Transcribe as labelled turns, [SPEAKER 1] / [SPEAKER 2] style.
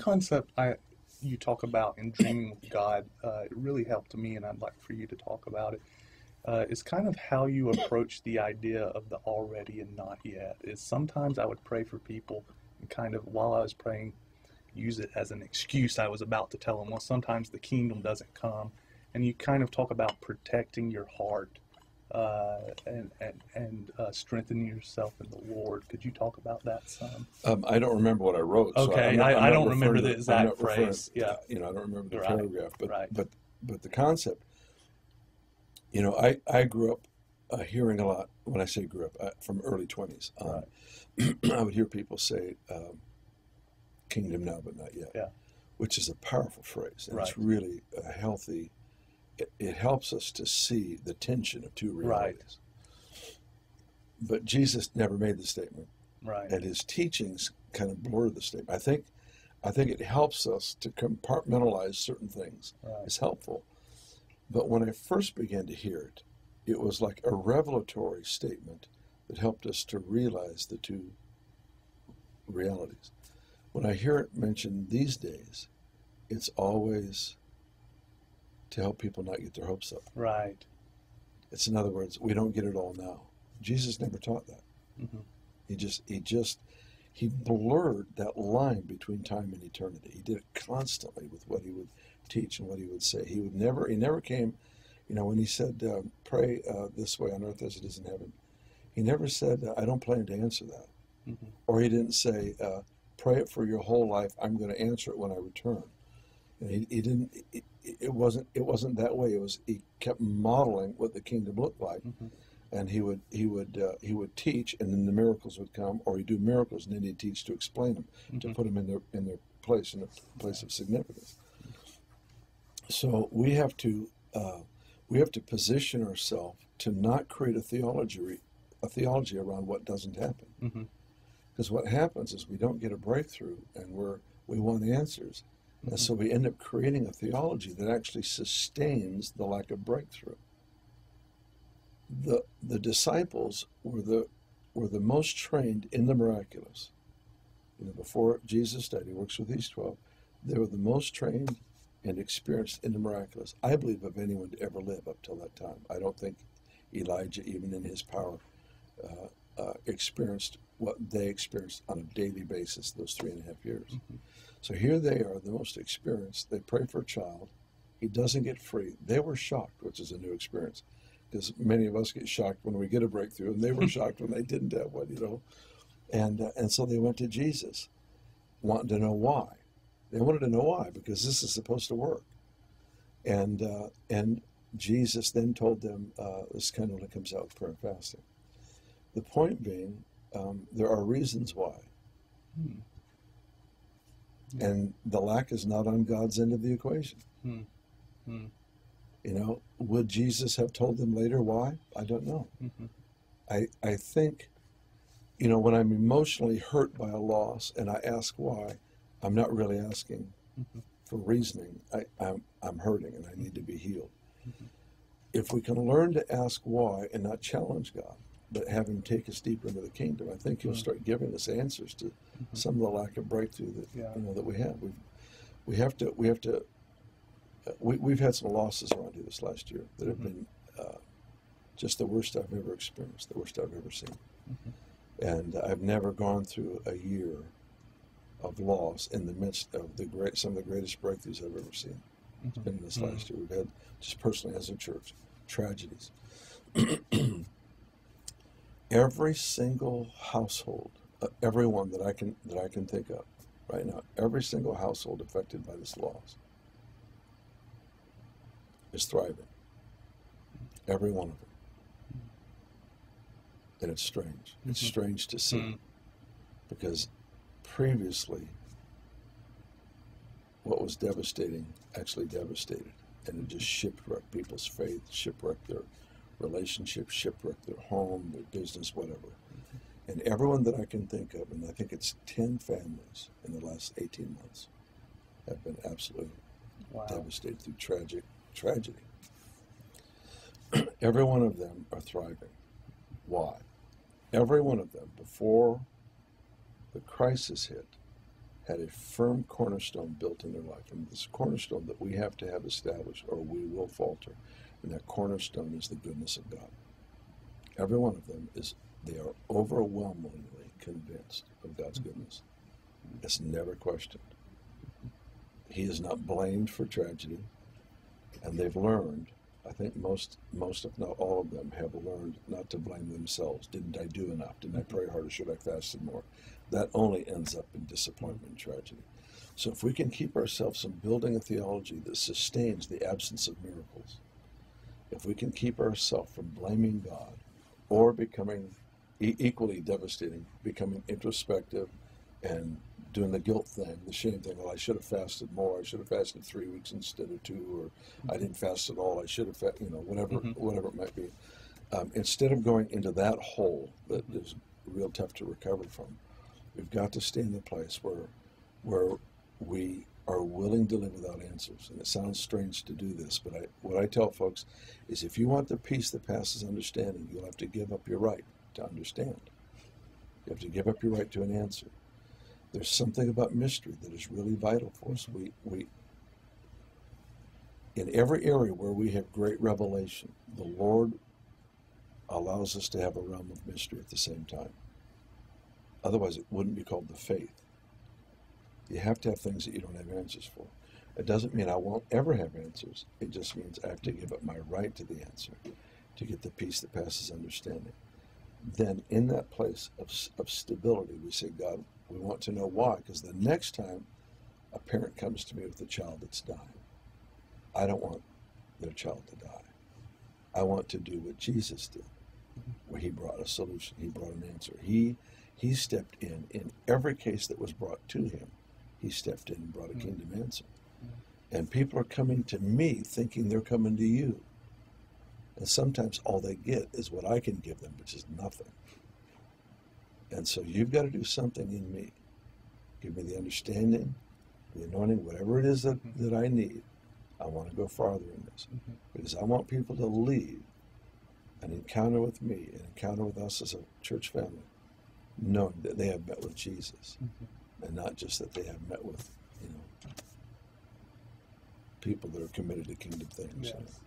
[SPEAKER 1] concept you talk about in Dreaming with God, it really helped me, and I'd like for you to talk about it. Is kind of how you approach the idea of the already and not yet. Is sometimes I would pray for people and kind of while I was praying, use it as an excuse. I was about to tell them, well, sometimes the kingdom doesn't come, and you kind of talk about protecting your heart and strengthening yourself in the Lord. Could you talk about that some?
[SPEAKER 2] I don't remember what I wrote.
[SPEAKER 1] Okay,
[SPEAKER 2] so
[SPEAKER 1] I don't remember the exact phrase. Yeah,
[SPEAKER 2] I don't remember the
[SPEAKER 1] right.
[SPEAKER 2] paragraph, but
[SPEAKER 1] Right.
[SPEAKER 2] but the concept. I grew up hearing a lot. When I say grew up, from early 20s,
[SPEAKER 1] Right.
[SPEAKER 2] I would hear people say, "Kingdom now, but not yet,"
[SPEAKER 1] Yeah.
[SPEAKER 2] which is a powerful phrase, and
[SPEAKER 1] Right.
[SPEAKER 2] it's really a healthy. It helps us to see the tension of two realities. Right. But Jesus never made the statement,
[SPEAKER 1] Right.
[SPEAKER 2] and his teachings kind of blur the statement. I think it helps us to compartmentalize certain things.
[SPEAKER 1] Right.
[SPEAKER 2] It's helpful. But when I first began to hear it, it was like a revelatory statement that helped us to realize the two realities. When I hear it mentioned these days, it's always to help people not get their hopes up.
[SPEAKER 1] Right.
[SPEAKER 2] It's, in other words, we don't get it all now. Jesus never taught that.
[SPEAKER 1] Mm-hmm.
[SPEAKER 2] He blurred that line between time and eternity. He did it constantly with what he would teach and what he would say. He never came, when he said, pray this way on earth as it is in heaven. He never said, I don't plan to answer that.
[SPEAKER 1] Mm-hmm.
[SPEAKER 2] Or he didn't say, pray it for your whole life. I'm going to answer it when I return. And he didn't. It wasn't that way. He kept modeling what the kingdom looked like,
[SPEAKER 1] Mm-hmm.
[SPEAKER 2] and he would teach, and then the miracles would come, or he'd do miracles, and then he'd teach to explain them,
[SPEAKER 1] Mm-hmm.
[SPEAKER 2] to put them in their place, in a place of significance. So we have to position ourselves to not create a theology around what doesn't happen.
[SPEAKER 1] Mm-hmm.
[SPEAKER 2] Because what happens is we don't get a breakthrough, and we want answers. And so we end up creating a theology that actually sustains the lack of breakthrough. The disciples were the most trained in the miraculous. Before Jesus died, he works with these 12. They were the most trained and experienced in the miraculous, I believe, of anyone to ever live up till that time. I don't think Elijah, even in his power, experienced what they experienced on a daily basis those 3.5 years.
[SPEAKER 1] Mm-hmm.
[SPEAKER 2] So here they are, the most experienced. They pray for a child. He doesn't get free. They were shocked, which is a new experience, because many of us get shocked when we get a breakthrough, and they were shocked when they didn't have one, And so they went to Jesus, wanting to know why. They wanted to know why, because this is supposed to work. And Jesus then told them, this kind of only comes out with prayer and fasting. The point being, there are reasons why.
[SPEAKER 1] Hmm.
[SPEAKER 2] And the lack is not on God's end of the equation. Would Jesus have told them later why? I don't know.
[SPEAKER 1] Mm-hmm.
[SPEAKER 2] I think, when I'm emotionally hurt by a loss and I ask why, I'm not really asking for reasoning. I'm hurting and I need to be healed.
[SPEAKER 1] Mm-hmm.
[SPEAKER 2] If we can learn to ask why and not challenge God, but have him take us deeper into the kingdom, I think he'll start giving us answers to some of the lack of breakthrough that we have. We've had some losses around here this last year that have been just the worst I've ever experienced, the worst I've ever seen. Mm-hmm. And I've never gone through a year of loss in the midst of some of the greatest breakthroughs I've ever seen. It's been in this last year. We've had, just personally as a church, tragedies. Every single household, everyone that I can think of right now, every single household affected by this loss is thriving. Every one of them. And it's strange. It's strange to see, because previously what was devastating actually devastated, and it just shipwrecked people's faith, shipwrecked their relationships, shipwrecked their home, their business, whatever. And everyone that I can think of, and I think it's 10 families in the last 18 months, have been absolutely devastated through tragedy. Every one of them are thriving. Why? Every one of them, before the crisis hit, had a firm cornerstone built in their life. And this cornerstone that we have to have established or we will falter. And that cornerstone is the goodness of God. Every one of them they are overwhelmingly convinced of God's goodness. It's never questioned. He is not blamed for tragedy. And they've learned, I think most if not all of them have learned not to blame themselves. Didn't I do enough? Didn't I pray harder? Should I fasted more? That only ends up in disappointment and tragedy. So if we can keep ourselves from building a theology that sustains the absence of miracles, if we can keep ourselves from blaming God or becoming equally devastating, becoming introspective and doing the guilt thing, the shame thing, well, I should have fasted more, I should have fasted 3 weeks instead of 2, or I didn't fast at all, I should have, whatever it might be. Instead of going into that hole that is real tough to recover from, we've got to stay in the place where we are willing to live without answers. And it sounds strange to do this, but what I tell folks is if you want the peace that passes understanding, you'll have to give up your right to understand. You have to give up your right to an answer. There's something about mystery that is really vital for us. We in every area where we have great revelation, the Lord allows us to have a realm of mystery at the same time. Otherwise, it wouldn't be called the faith. You have to have things that you don't have answers for. It doesn't mean I won't ever have answers. It just means I have to give up my right to the answer to get the peace that passes understanding. Then in that place of stability, we say, God, we want to know why, because the next time a parent comes to me with a child that's dying, I don't want their child to die. I want to do what Jesus did, where he brought a solution, he brought an answer. He stepped in every case that was brought to him. He stepped in and brought a kingdom answer. And people are coming to me thinking they're coming to you. And sometimes all they get is what I can give them, which is nothing. And so you've got to do something in me. Give me the understanding, the anointing, whatever it is that I need. I want to go farther in this. Because I want people to leave an encounter with me, an encounter with us as a church family, knowing that they have met with Jesus. And not just that they have met with, people that are committed to kingdom things.
[SPEAKER 1] Yes.